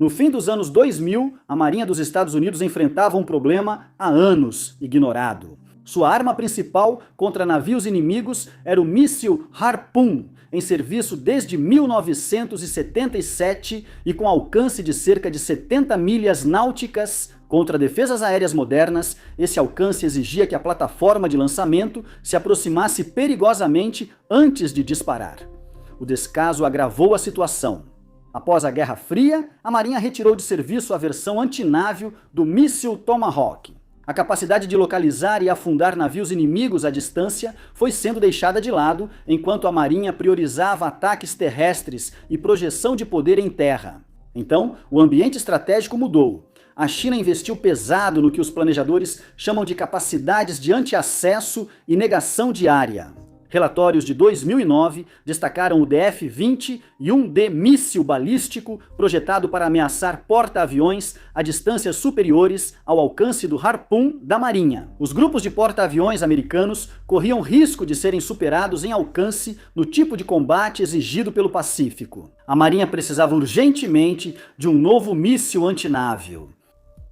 No fim dos anos 2000, a Marinha dos Estados Unidos enfrentava um problema há anos ignorado. Sua arma principal contra navios inimigos era o míssil Harpoon, em serviço desde 1977 e com alcance de cerca de 70 milhas náuticas. Contra defesas aéreas modernas, esse alcance exigia que a plataforma de lançamento se aproximasse perigosamente antes de disparar. O descaso agravou a situação. Após a Guerra Fria, a Marinha retirou de serviço a versão antinávio do míssil Tomahawk. A capacidade de localizar e afundar navios inimigos à distância foi sendo deixada de lado, enquanto a Marinha priorizava ataques terrestres e projeção de poder em terra. Então, o ambiente estratégico mudou. A China investiu pesado no que os planejadores chamam de capacidades de anti-acesso e negação de área. Relatórios de 2009 destacaram o DF-20 e um D-míssil balístico projetado para ameaçar porta-aviões a distâncias superiores ao alcance do Harpoon da Marinha. Os grupos de porta-aviões americanos corriam risco de serem superados em alcance no tipo de combate exigido pelo Pacífico. A Marinha precisava urgentemente de um novo míssil antinável.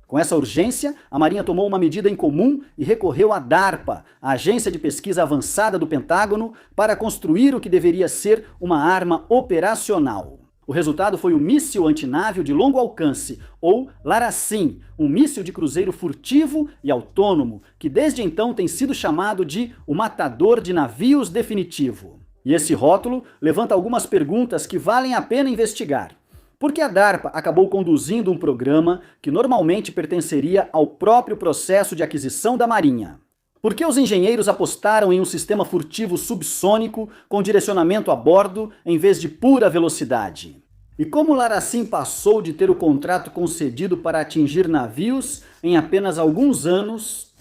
Com essa urgência, a Marinha tomou uma medida incomum e recorreu à DARPA, a Agência de Pesquisa Avançada do Pentágono, para construir o que deveria ser uma arma operacional. O resultado foi o míssil antinável de longo alcance, ou LARASIM, um míssil de cruzeiro furtivo e autônomo, que desde então tem sido chamado de o matador de navios definitivo. E esse rótulo levanta algumas perguntas que valem a pena investigar. Por que a DARPA acabou conduzindo um programa que normalmente pertenceria ao próprio processo de aquisição da Marinha? Por que os engenheiros apostaram em um sistema furtivo subsônico com direcionamento a bordo em vez de pura velocidade? E como o LARASIM passou de ter o contrato concedido para atingir navios em apenas alguns anos?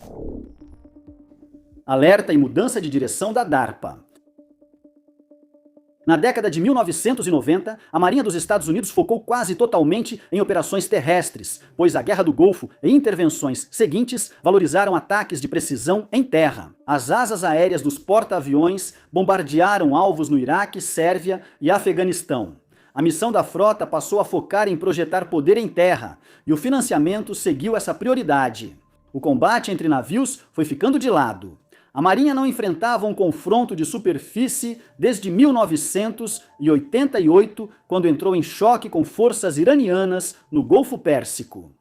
Alerta e mudança de direção da DARPA. Na década de 1990, a Marinha dos Estados Unidos focou quase totalmente em operações terrestres, pois a Guerra do Golfo e intervenções seguintes valorizaram ataques de precisão em terra. As asas aéreas dos porta-aviões bombardearam alvos no Iraque, Sérvia e Afeganistão. A missão da frota passou a focar em projetar poder em terra, e o financiamento seguiu essa prioridade. O combate entre navios foi ficando de lado. A Marinha não enfrentava um confronto de superfície desde 1988, quando entrou em choque com forças iranianas no Golfo Pérsico.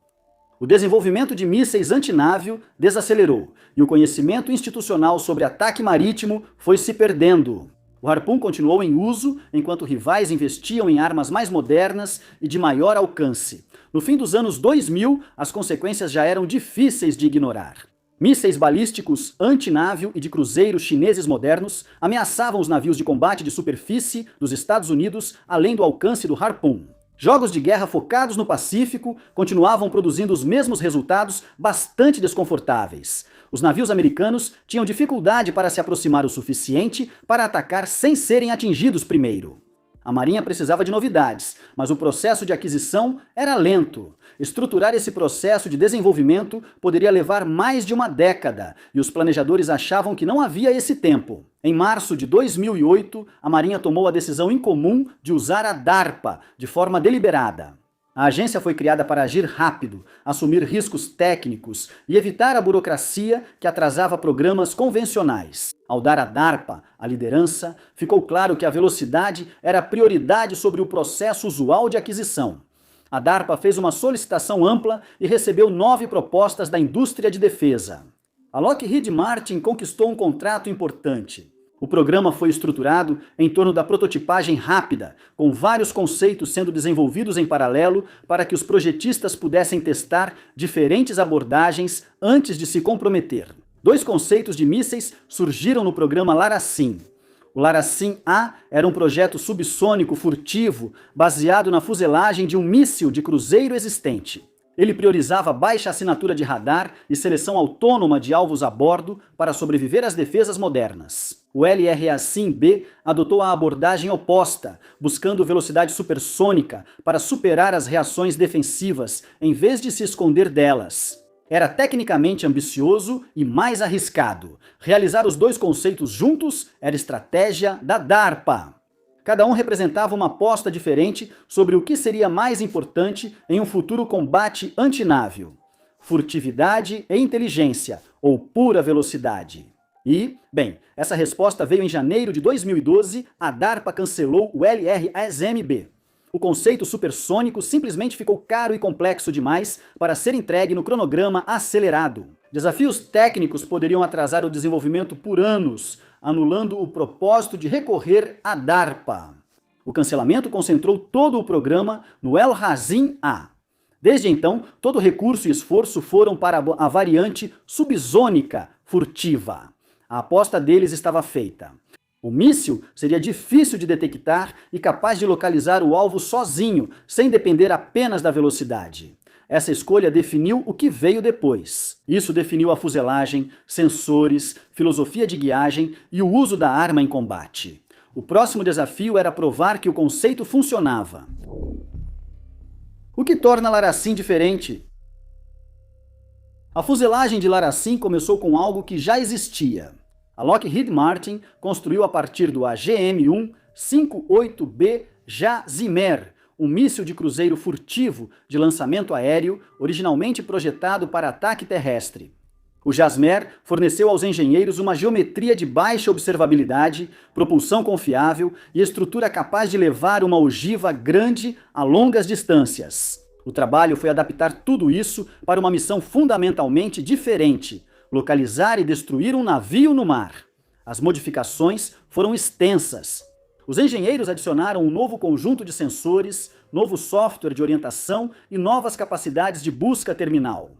O desenvolvimento de mísseis antinável desacelerou e o conhecimento institucional sobre ataque marítimo foi se perdendo. O Harpoon continuou em uso enquanto rivais investiam em armas mais modernas e de maior alcance. No fim dos anos 2000, as consequências já eram difíceis de ignorar. Mísseis balísticos antinávio e de cruzeiros chineses modernos ameaçavam os navios de combate de superfície dos Estados Unidos além do alcance do Harpoon. Jogos de guerra focados no Pacífico continuavam produzindo os mesmos resultados bastante desconfortáveis. Os navios americanos tinham dificuldade para se aproximar o suficiente para atacar sem serem atingidos primeiro. A Marinha precisava de novidades, mas o processo de aquisição era lento. Estruturar esse processo de desenvolvimento poderia levar mais de uma década, e os planejadores achavam que não havia esse tempo. Em março de 2008, a Marinha tomou a decisão incomum de usar a DARPA de forma deliberada. A agência foi criada para agir rápido, assumir riscos técnicos e evitar a burocracia que atrasava programas convencionais. Ao dar à DARPA a liderança, ficou claro que a velocidade era a prioridade sobre o processo usual de aquisição. A DARPA fez uma solicitação ampla e recebeu 9 propostas da indústria de defesa. A Lockheed Martin conquistou um contrato importante. O programa foi estruturado em torno da prototipagem rápida, com vários conceitos sendo desenvolvidos em paralelo para que os projetistas pudessem testar diferentes abordagens antes de se comprometer. 2 conceitos de mísseis surgiram no programa LARASIM. O LARASIM-A era um projeto subsônico furtivo baseado na fuselagem de um míssil de cruzeiro existente. Ele priorizava baixa assinatura de radar e seleção autônoma de alvos a bordo para sobreviver às defesas modernas. O LRASIM-B adotou a abordagem oposta, buscando velocidade supersônica para superar as reações defensivas, em vez de se esconder delas. Era tecnicamente ambicioso e mais arriscado. Realizar os 2 conceitos juntos era estratégia da DARPA. Cada um representava uma aposta diferente sobre o que seria mais importante em um futuro combate antinávio: furtividade e inteligência, ou pura velocidade. E, bem, essa resposta veio em janeiro de 2012, a DARPA cancelou o LRASM-B. O conceito supersônico simplesmente ficou caro e complexo demais para ser entregue no cronograma acelerado. Desafios técnicos poderiam atrasar o desenvolvimento por anos, anulando o propósito de recorrer à DARPA. O cancelamento concentrou todo o programa no LRASIM-A. Desde então, todo recurso e esforço foram para a variante subsônica furtiva. A aposta deles estava feita. O míssil seria difícil de detectar e capaz de localizar o alvo sozinho, sem depender apenas da velocidade. Essa escolha definiu o que veio depois. Isso definiu a fuselagem, sensores, filosofia de guiagem e o uso da arma em combate. O próximo desafio era provar que o conceito funcionava. O que torna Laracin diferente? A fuselagem de Laracin começou com algo que já existia. A Lockheed Martin construiu a partir do AGM-1 58B JASSM, um míssil de cruzeiro furtivo de lançamento aéreo originalmente projetado para ataque terrestre. O JASSM forneceu aos engenheiros uma geometria de baixa observabilidade, propulsão confiável e estrutura capaz de levar uma ogiva grande a longas distâncias. O trabalho foi adaptar tudo isso para uma missão fundamentalmente diferente: localizar e destruir um navio no mar. As modificações foram extensas. Os engenheiros adicionaram um novo conjunto de sensores, novo software de orientação e novas capacidades de busca terminal.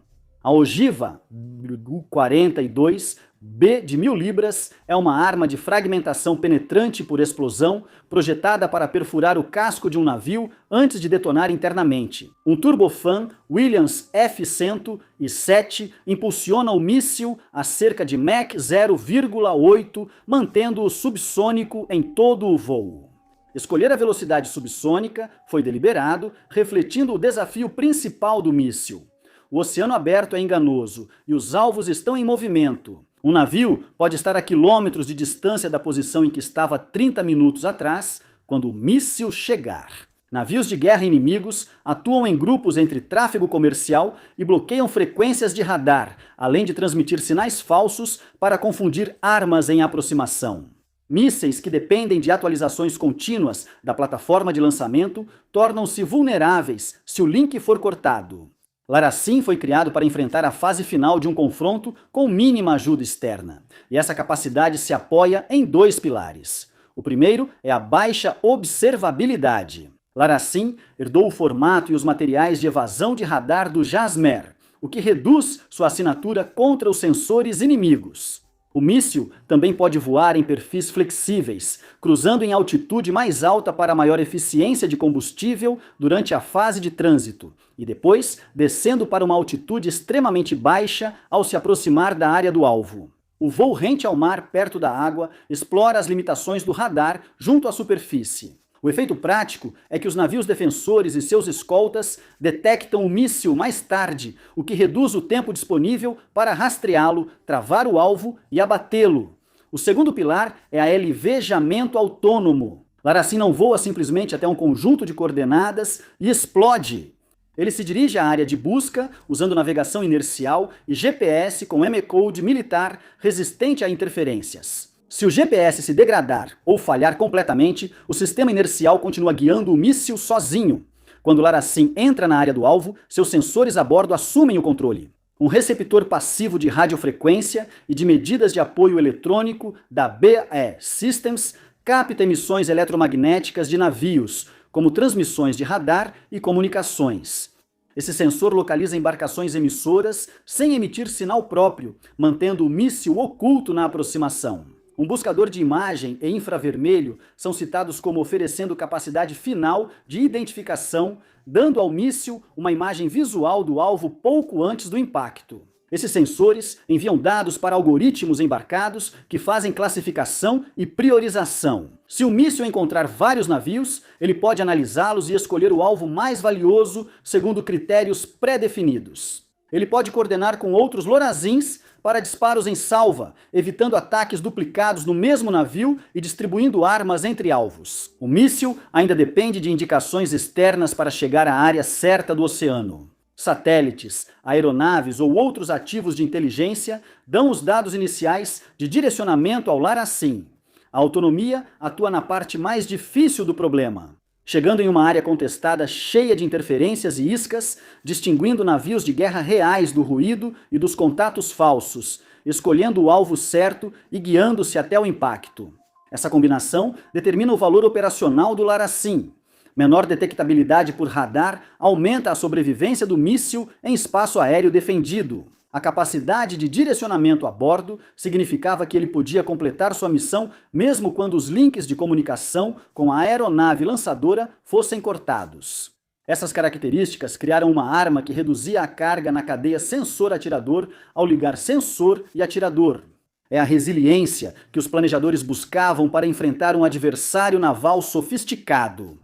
A ogiva U-42B de 1000 libras é uma arma de fragmentação penetrante por explosão projetada para perfurar o casco de um navio antes de detonar internamente. Um turbofan Williams F-107 impulsiona o míssil a cerca de Mach 0,8, mantendo-o subsônico em todo o voo. Escolher a velocidade subsônica foi deliberado, refletindo o desafio principal do míssil. O oceano aberto é enganoso e os alvos estão em movimento. Um navio pode estar a quilômetros de distância da posição em que estava 30 minutos atrás, quando o míssil chegar. Navios de guerra inimigos atuam em grupos entre tráfego comercial e bloqueiam frequências de radar, além de transmitir sinais falsos para confundir armas em aproximação. Mísseis que dependem de atualizações contínuas da plataforma de lançamento tornam-se vulneráveis se o link for cortado. Laracin foi criado para enfrentar a fase final de um confronto com mínima ajuda externa. E essa capacidade se apoia em dois pilares. O primeiro é a baixa observabilidade. Laracin herdou o formato e os materiais de evasão de radar do JASSM, o que reduz sua assinatura contra os sensores inimigos. O míssil também pode voar em perfis flexíveis, cruzando em altitude mais alta para maior eficiência de combustível durante a fase de trânsito, e depois descendo para uma altitude extremamente baixa ao se aproximar da área do alvo. O voo rente ao mar perto da água explora as limitações do radar junto à superfície. O efeito prático é que os navios defensores e seus escoltas detectam o míssil mais tarde, o que reduz o tempo disponível para rastreá-lo, travar o alvo e abatê-lo. O segundo pilar é a alvejamento autônomo. Laracin não voa simplesmente até um conjunto de coordenadas e explode. Ele se dirige à área de busca usando navegação inercial e GPS com M-Code militar resistente a interferências. Se o GPS se degradar ou falhar completamente, o sistema inercial continua guiando o míssil sozinho. Quando Laracin entra na área do alvo, seus sensores a bordo assumem o controle. Um receptor passivo de radiofrequência e de medidas de apoio eletrônico da BAE Systems capta emissões eletromagnéticas de navios, como transmissões de radar e comunicações. Esse sensor localiza embarcações emissoras sem emitir sinal próprio, mantendo o míssil oculto na aproximação. Um buscador de imagem e infravermelho são citados como oferecendo capacidade final de identificação, dando ao míssil uma imagem visual do alvo pouco antes do impacto. Esses sensores enviam dados para algoritmos embarcados que fazem classificação e priorização. Se o míssil encontrar vários navios, ele pode analisá-los e escolher o alvo mais valioso segundo critérios pré-definidos. Ele pode coordenar com outros Lorazins para disparos em salva, evitando ataques duplicados no mesmo navio e distribuindo armas entre alvos. O míssil ainda depende de indicações externas para chegar à área certa do oceano. Satélites, aeronaves ou outros ativos de inteligência dão os dados iniciais de direcionamento ao Lar-Assim. A autonomia atua na parte mais difícil do problema, chegando em uma área contestada cheia de interferências e iscas, distinguindo navios de guerra reais do ruído e dos contatos falsos, escolhendo o alvo certo e guiando-se até o impacto. Essa combinação determina o valor operacional do Lar-Assim. Menor detectabilidade por radar aumenta a sobrevivência do míssil em espaço aéreo defendido. A capacidade de direcionamento a bordo significava que ele podia completar sua missão mesmo quando os links de comunicação com a aeronave lançadora fossem cortados. Essas características criaram uma arma que reduzia a carga na cadeia sensor-atirador ao ligar sensor e atirador. É a resiliência que os planejadores buscavam para enfrentar um adversário naval sofisticado.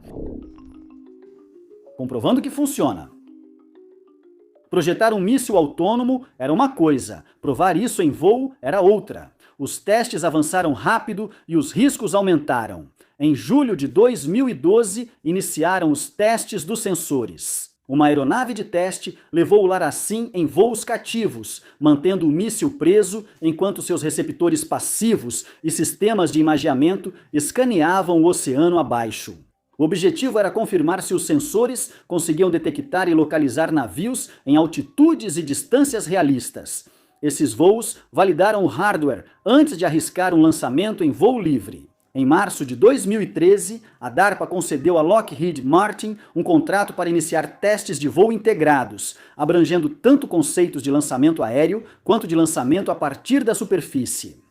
Comprovando que funciona. Projetar um míssil autônomo era uma coisa, provar isso em voo era outra. Os testes avançaram rápido e os riscos aumentaram. Em julho de 2012, iniciaram os testes dos sensores. Uma aeronave de teste levou o Lar-Assim em voos cativos, mantendo o míssil preso enquanto seus receptores passivos e sistemas de imageamento escaneavam o oceano abaixo. O objetivo era confirmar se os sensores conseguiam detectar e localizar navios em altitudes e distâncias realistas. Esses voos validaram o hardware antes de arriscar um lançamento em voo livre. Em março de 2013, a DARPA concedeu a Lockheed Martin um contrato para iniciar testes de voo integrados, abrangendo tanto conceitos de lançamento aéreo quanto de lançamento a partir da superfície.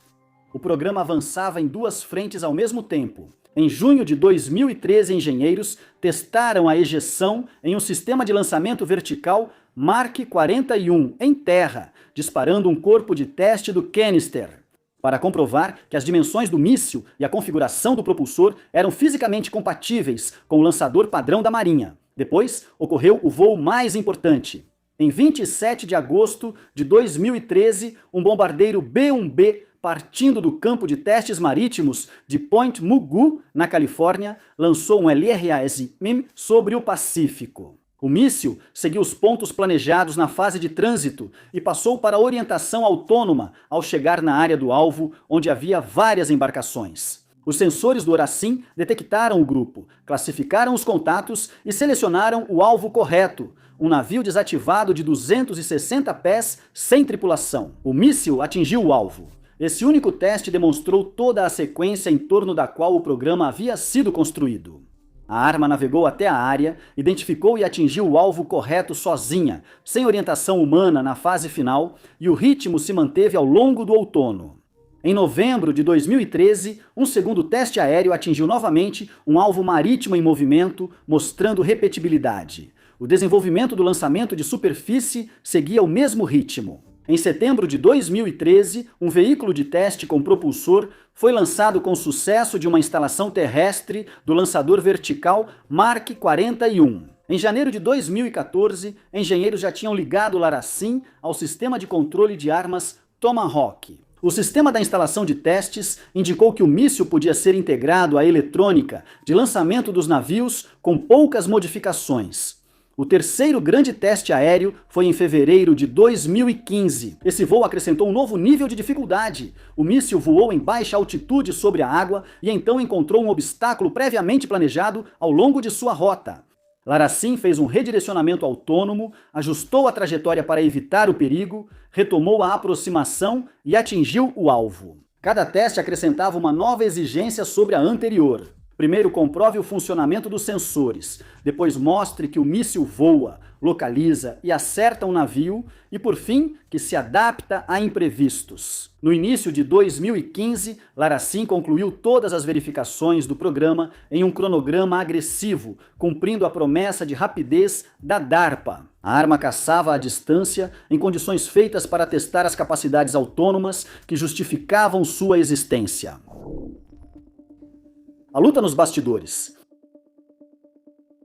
O programa avançava em duas frentes ao mesmo tempo. Em junho de 2013, engenheiros testaram a ejeção em um sistema de lançamento vertical Mark 41 em terra, disparando um corpo de teste do canister, para comprovar que as dimensões do míssil e a configuração do propulsor eram fisicamente compatíveis com o lançador padrão da Marinha. Depois, ocorreu o voo mais importante. Em 27 de agosto de 2013, um bombardeiro B-1B, partindo do campo de testes marítimos de Point Mugu, na Califórnia, lançou um LRAS-M sobre o Pacífico. O míssil seguiu os pontos planejados na fase de trânsito e passou para a orientação autônoma ao chegar na área do alvo, onde havia várias embarcações. Os sensores do Lar-Assim detectaram o grupo, classificaram os contatos e selecionaram o alvo correto, um navio desativado de 260 pés sem tripulação. O míssil atingiu o alvo. Esse único teste demonstrou toda a sequência em torno da qual o programa havia sido construído. A arma navegou até a área, identificou e atingiu o alvo correto sozinha, sem orientação humana na fase final, e o ritmo se manteve ao longo do outono. Em novembro de 2013, um segundo teste aéreo atingiu novamente um alvo marítimo em movimento, mostrando repetibilidade. O desenvolvimento do lançamento de superfície seguia o mesmo ritmo. Em setembro de 2013, um veículo de teste com propulsor foi lançado com sucesso de uma instalação terrestre do lançador vertical Mark 41. Em janeiro de 2014, engenheiros já tinham ligado o Lar-Assim ao sistema de controle de armas Tomahawk. O sistema da instalação de testes indicou que o míssil podia ser integrado à eletrônica de lançamento dos navios com poucas modificações. O terceiro grande teste aéreo foi em fevereiro de 2015. Esse voo acrescentou um novo nível de dificuldade. O míssil voou em baixa altitude sobre a água e então encontrou um obstáculo previamente planejado ao longo de sua rota. Lar-Assim fez um redirecionamento autônomo, ajustou a trajetória para evitar o perigo, retomou a aproximação e atingiu o alvo. Cada teste acrescentava uma nova exigência sobre a anterior. Primeiro, comprove o funcionamento dos sensores, depois mostre que o míssil voa, localiza e acerta um navio e, por fim, que se adapta a imprevistos. No início de 2015, Lar-Assim concluiu todas as verificações do programa em um cronograma agressivo, cumprindo a promessa de rapidez da DARPA. A arma caçava à distância em condições feitas para testar as capacidades autônomas que justificavam sua existência. A luta nos bastidores.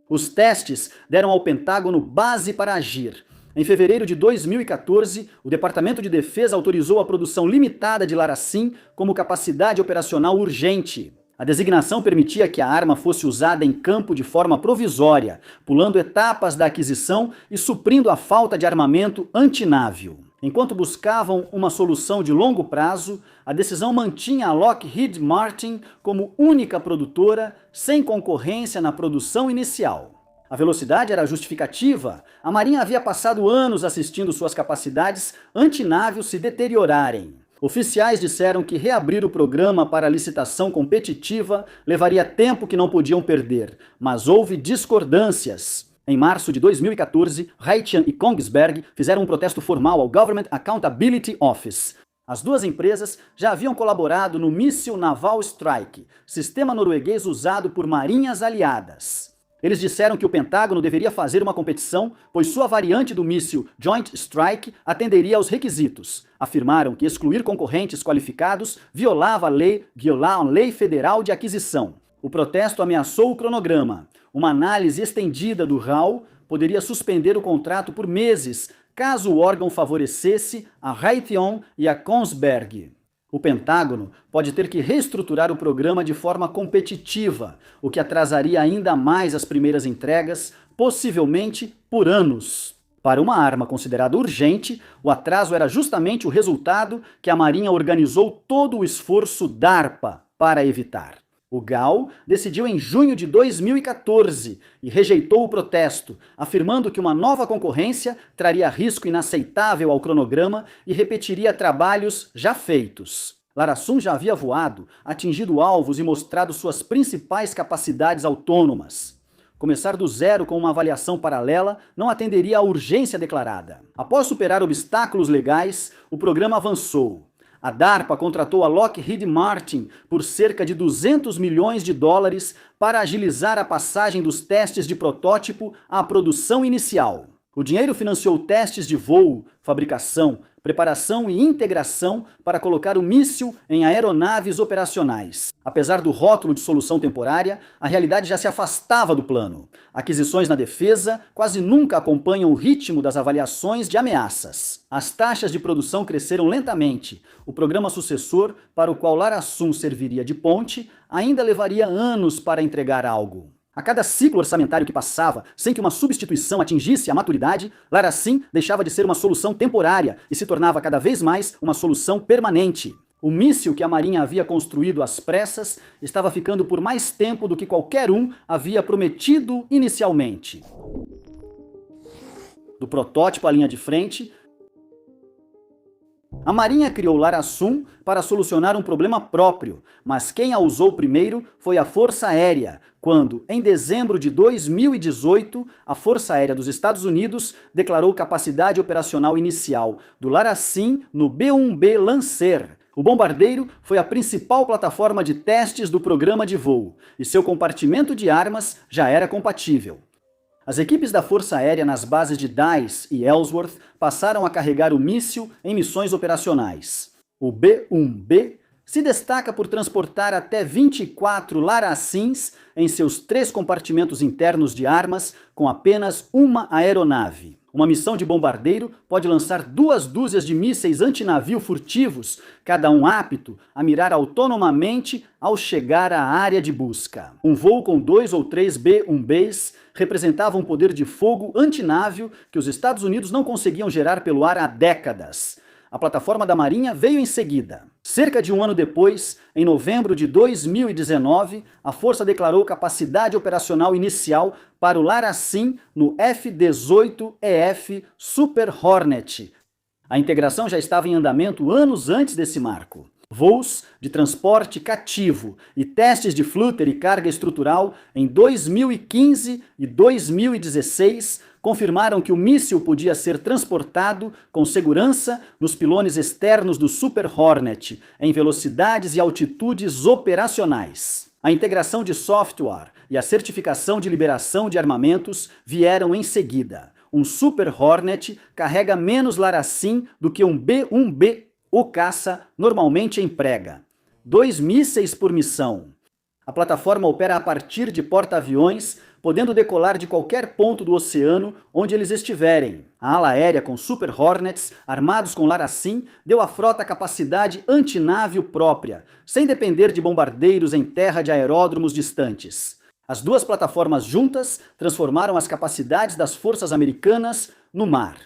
Os testes deram ao Pentágono base para agir. Em fevereiro de 2014, o Departamento de Defesa autorizou a produção limitada de Laracin como capacidade operacional urgente. A designação permitia que a arma fosse usada em campo de forma provisória, pulando etapas da aquisição e suprindo a falta de armamento antinável. Enquanto buscavam uma solução de longo prazo, a decisão mantinha a Lockheed Martin como única produtora, sem concorrência na produção inicial. A velocidade era justificativa. A Marinha havia passado anos assistindo suas capacidades antinável se deteriorarem. Oficiais disseram que reabrir o programa para licitação competitiva levaria tempo que não podiam perder, mas houve discordâncias. Em março de 2014, Raytheon e Kongsberg fizeram um protesto formal ao Government Accountability Office. As duas empresas já haviam colaborado no Missile Naval Strike, sistema norueguês usado por marinhas aliadas. Eles disseram que o Pentágono deveria fazer uma competição, pois sua variante do míssil Joint Strike atenderia aos requisitos. Afirmaram que excluir concorrentes qualificados violava a lei federal de aquisição. O protesto ameaçou o cronograma. Uma análise estendida do RAL poderia suspender o contrato por meses, caso o órgão favorecesse a Raytheon e a Kongsberg. O Pentágono pode ter que reestruturar o programa de forma competitiva, o que atrasaria ainda mais as primeiras entregas, possivelmente por anos. Para uma arma considerada urgente, o atraso era justamente o resultado que a Marinha organizou todo o esforço DARPA para evitar. O GAO decidiu em junho de 2014 e rejeitou o protesto, afirmando que uma nova concorrência traria risco inaceitável ao cronograma e repetiria trabalhos já feitos. Laracin já havia voado, atingido alvos e mostrado suas principais capacidades autônomas. Começar do zero com uma avaliação paralela não atenderia à urgência declarada. Após superar obstáculos legais, o programa avançou. A DARPA contratou a Lockheed Martin por cerca de 200 milhões de dólares para agilizar a passagem dos testes de protótipo à produção inicial. O dinheiro financiou testes de voo, fabricação, preparação e integração para colocar o míssil em aeronaves operacionais. Apesar do rótulo de solução temporária, a realidade já se afastava do plano. Aquisições na defesa quase nunca acompanham o ritmo das avaliações de ameaças. As taxas de produção cresceram lentamente. O programa sucessor, para o qual Laracin serviria de ponte, ainda levaria anos para entregar algo. A cada ciclo orçamentário que passava, sem que uma substituição atingisse a maturidade, Laracin deixava de ser uma solução temporária e se tornava cada vez mais uma solução permanente. O míssil que a Marinha havia construído às pressas estava ficando por mais tempo do que qualquer um havia prometido inicialmente. Do protótipo à linha de frente, a Marinha criou Laracin para solucionar um problema próprio, mas quem a usou primeiro foi a Força Aérea, quando, em dezembro de 2018, a Força Aérea dos Estados Unidos declarou capacidade operacional inicial do Laracin no B-1B Lancer. O bombardeiro foi a principal plataforma de testes do programa de voo, e seu compartimento de armas já era compatível. As equipes da Força Aérea nas bases de Dyce e Ellsworth passaram a carregar o míssil em missões operacionais. O B-1B se destaca por transportar até 24 Laracins em seus 3 compartimentos internos de armas com apenas uma aeronave. Uma missão de bombardeiro pode lançar 2 dúzias de mísseis antinavio furtivos, cada um apto a mirar autonomamente ao chegar à área de busca. Um voo com 2 ou 3 B-1Bs representava um poder de fogo antinávio que os Estados Unidos não conseguiam gerar pelo ar há décadas. A plataforma da Marinha veio em seguida. Cerca de um ano depois, em novembro de 2019, a Força declarou capacidade operacional inicial para o Laracin no F-18EF Super Hornet. A integração já estava em andamento anos antes desse marco. Voos de transporte cativo e testes de flúter e carga estrutural em 2015 e 2016 confirmaram que o míssil podia ser transportado com segurança nos pilones externos do Super Hornet, em velocidades e altitudes operacionais. A integração de software e a certificação de liberação de armamentos vieram em seguida. Um Super Hornet carrega menos Laracin do que um B-1B, o caça normalmente emprega. 2 mísseis por missão. A plataforma opera a partir de porta-aviões podendo decolar de qualquer ponto do oceano onde eles estiverem. A ala aérea com Super Hornets, armados com Laracin, deu à frota capacidade antinávio própria, sem depender de bombardeiros em terra de aeródromos distantes. As duas plataformas juntas transformaram as capacidades das forças americanas no mar.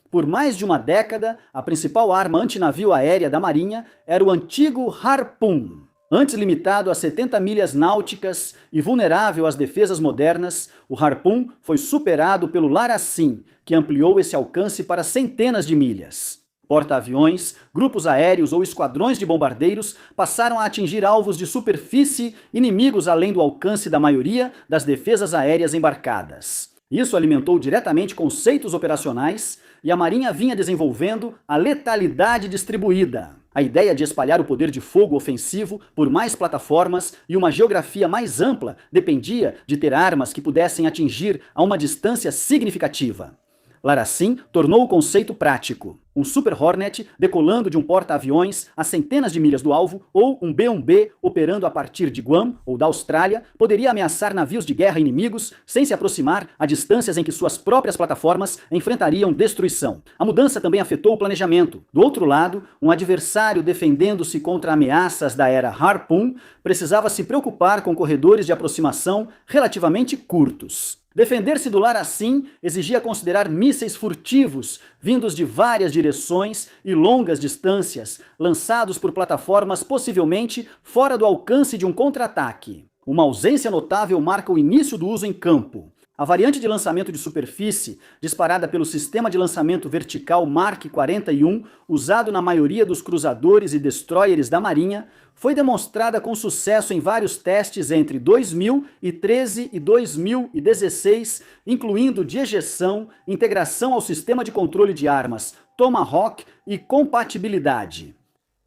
Por mais de uma década, a principal arma antinavio aérea da Marinha era o antigo Harpoon. Antes limitado a 70 milhas náuticas e vulnerável às defesas modernas, o Harpoon foi superado pelo Laracin, que ampliou esse alcance para centenas de milhas. Porta-aviões, grupos aéreos ou esquadrões de bombardeiros passaram a atingir alvos de superfície inimigos além do alcance da maioria das defesas aéreas embarcadas. Isso alimentou diretamente conceitos operacionais e a Marinha vinha desenvolvendo a letalidade distribuída. A ideia de espalhar o poder de fogo ofensivo por mais plataformas e uma geografia mais ampla dependia de ter armas que pudessem atingir a uma distância significativa. Laracin tornou o conceito prático. Um Super Hornet decolando de um porta-aviões a centenas de milhas do alvo ou um B-1B operando a partir de Guam ou da Austrália poderia ameaçar navios de guerra inimigos sem se aproximar a distâncias em que suas próprias plataformas enfrentariam destruição. A mudança também afetou o planejamento. Do outro lado, um adversário defendendo-se contra ameaças da era Harpoon precisava se preocupar com corredores de aproximação relativamente curtos. Defender-se do Laracin exigia considerar mísseis furtivos, vindos de várias direções e longas distâncias, lançados por plataformas possivelmente fora do alcance de um contra-ataque. Uma ausência notável marca o início do uso em campo. A variante de lançamento de superfície, disparada pelo sistema de lançamento vertical Mark 41, usado na maioria dos cruzadores e destroyers da Marinha, foi demonstrada com sucesso em vários testes entre 2013 e 2016, incluindo de ejeção, integração ao sistema de controle de armas Tomahawk e compatibilidade.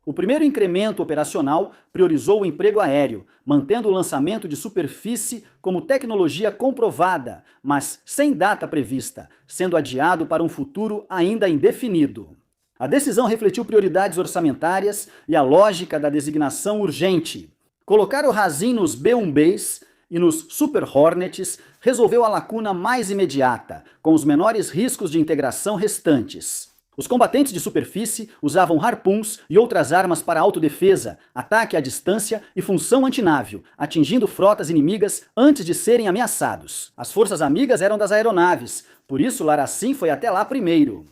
O primeiro incremento operacional priorizou o emprego aéreo, mantendo o lançamento de superfície como tecnologia comprovada, mas sem data prevista, sendo adiado para um futuro ainda indefinido. A decisão refletiu prioridades orçamentárias e a lógica da designação urgente. Colocar o Razin nos B-1Bs e nos Super Hornets resolveu a lacuna mais imediata, com os menores riscos de integração restantes. Os combatentes de superfície usavam harpoons e outras armas para autodefesa, ataque à distância e função antinávio, atingindo frotas inimigas antes de serem ameaçados. As forças amigas eram das aeronaves, por isso Laracin foi até lá primeiro.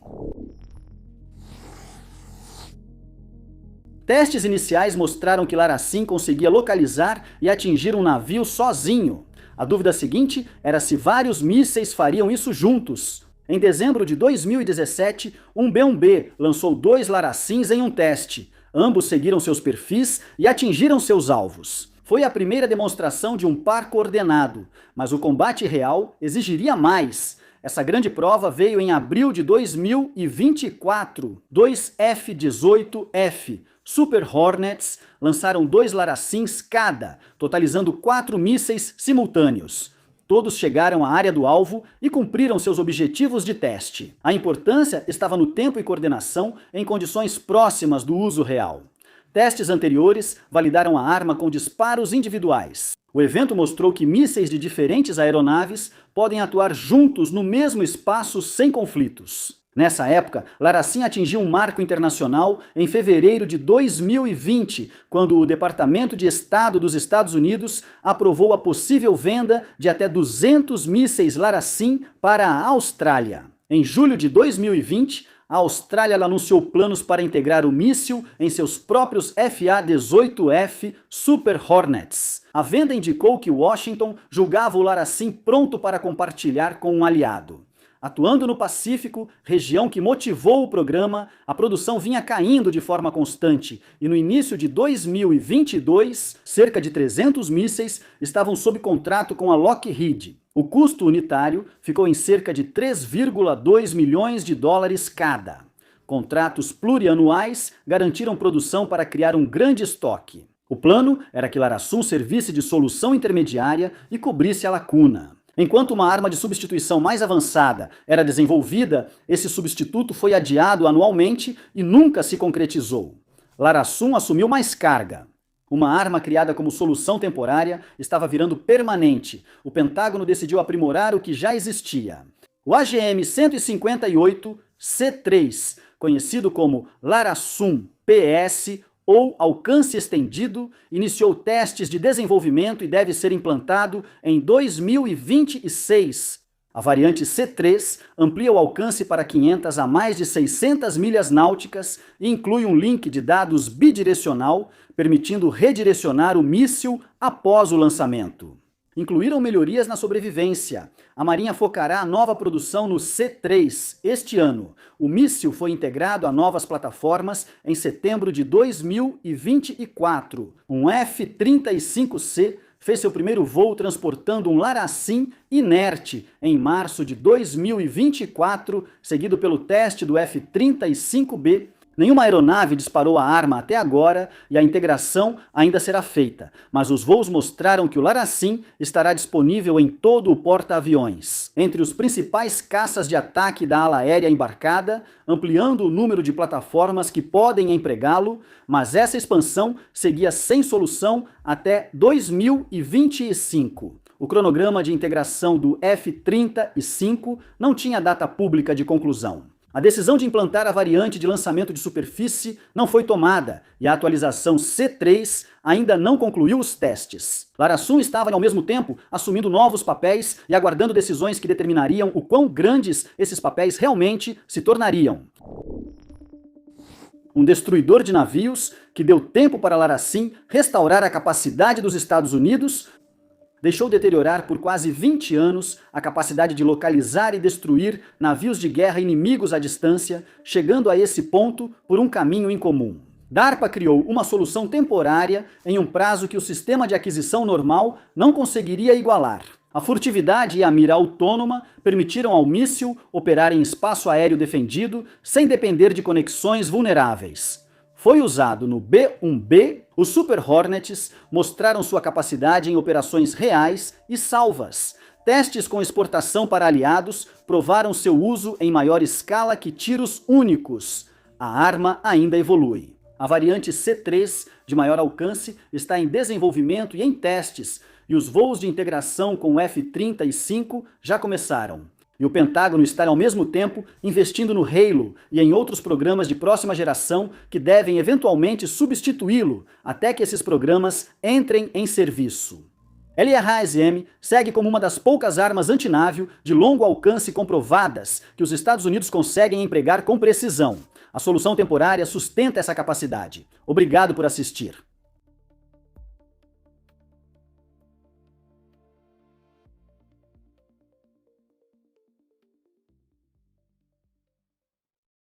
Testes iniciais mostraram que Laracin conseguia localizar e atingir um navio sozinho. A dúvida seguinte era se vários mísseis fariam isso juntos. Em dezembro de 2017, um B-1B lançou 2 Laracins em um teste. Ambos seguiram seus perfis e atingiram seus alvos. Foi a primeira demonstração de um par coordenado, mas o combate real exigiria mais. Essa grande prova veio em abril de 2024. 2 F-18F, Super Hornets, lançaram 2 Laracins cada, totalizando 4 mísseis simultâneos. Todos chegaram à área do alvo e cumpriram seus objetivos de teste. A importância estava no tempo e coordenação em condições próximas do uso real. Testes anteriores validaram a arma com disparos individuais. O evento mostrou que mísseis de diferentes aeronaves podem atuar juntos no mesmo espaço sem conflitos. Nessa época, Laracin atingiu um marco internacional em fevereiro de 2020, quando o Departamento de Estado dos Estados Unidos aprovou a possível venda de até 200 mísseis Laracin para a Austrália. Em julho de 2020, a Austrália anunciou planos para integrar o míssil em seus próprios FA-18F Super Hornets. A venda indicou que Washington julgava o Laracin pronto para compartilhar com um aliado. Atuando no Pacífico, região que motivou o programa, a produção vinha caindo de forma constante e no início de 2022, cerca de 300 mísseis estavam sob contrato com a Lockheed. O custo unitário ficou em cerca de 3,2 milhões de dólares cada. Contratos plurianuais garantiram produção para criar um grande estoque. O plano era que Laracin servisse de solução intermediária e cobrisse a lacuna. Enquanto uma arma de substituição mais avançada era desenvolvida, esse substituto foi adiado anualmente e nunca se concretizou. Laracin assumiu mais carga. Uma arma criada como solução temporária estava virando permanente. O Pentágono decidiu aprimorar o que já existia. O AGM-158C3, conhecido como Larasum PS ou alcance estendido, iniciou testes de desenvolvimento e deve ser implantado em 2026. A variante C3 amplia o alcance para 500 a mais de 600 milhas náuticas e inclui um link de dados bidirecional, permitindo redirecionar o míssil após o lançamento. Incluíram melhorias na sobrevivência. A Marinha focará a nova produção no C3 este ano. O míssil foi integrado a novas plataformas em setembro de 2024. Um F-35C fez seu primeiro voo transportando um Laracin inerte em março de 2024, seguido pelo teste do F-35B. Nenhuma aeronave disparou a arma até agora e a integração ainda será feita, mas os voos mostraram que o Laracin estará disponível em todo o porta-aviões. Entre os principais caças de ataque da ala aérea embarcada, ampliando o número de plataformas que podem empregá-lo, mas essa expansão seguia sem solução até 2025. O cronograma de integração do F-35 não tinha data pública de conclusão. A decisão de implantar a variante de lançamento de superfície não foi tomada e a atualização C3 ainda não concluiu os testes. Larasum estava, ao mesmo tempo, assumindo novos papéis e aguardando decisões que determinariam o quão grandes esses papéis realmente se tornariam. Um destruidor de navios que deu tempo para Laracin restaurar a capacidade dos Estados Unidos, deixou deteriorar por quase 20 anos a capacidade de localizar e destruir navios de guerra inimigos à distância, chegando a esse ponto por um caminho incomum. DARPA criou uma solução temporária em um prazo que o sistema de aquisição normal não conseguiria igualar. A furtividade e a mira autônoma permitiram ao míssil operar em espaço aéreo defendido sem depender de conexões vulneráveis. Foi usado no B-1B, os Super Hornets mostraram sua capacidade em operações reais e salvas. Testes com exportação para aliados provaram seu uso em maior escala que tiros únicos. A arma ainda evolui. A variante C3, de maior alcance, está em desenvolvimento e em testes, e os voos de integração com o F-35 já começaram. E o Pentágono está, ao mesmo tempo, investindo no Halo e em outros programas de próxima geração que devem eventualmente substituí-lo até que esses programas entrem em serviço. LRASM segue como uma das poucas armas antinávio de longo alcance comprovadas que os Estados Unidos conseguem empregar com precisão. A solução temporária sustenta essa capacidade. Obrigado por assistir.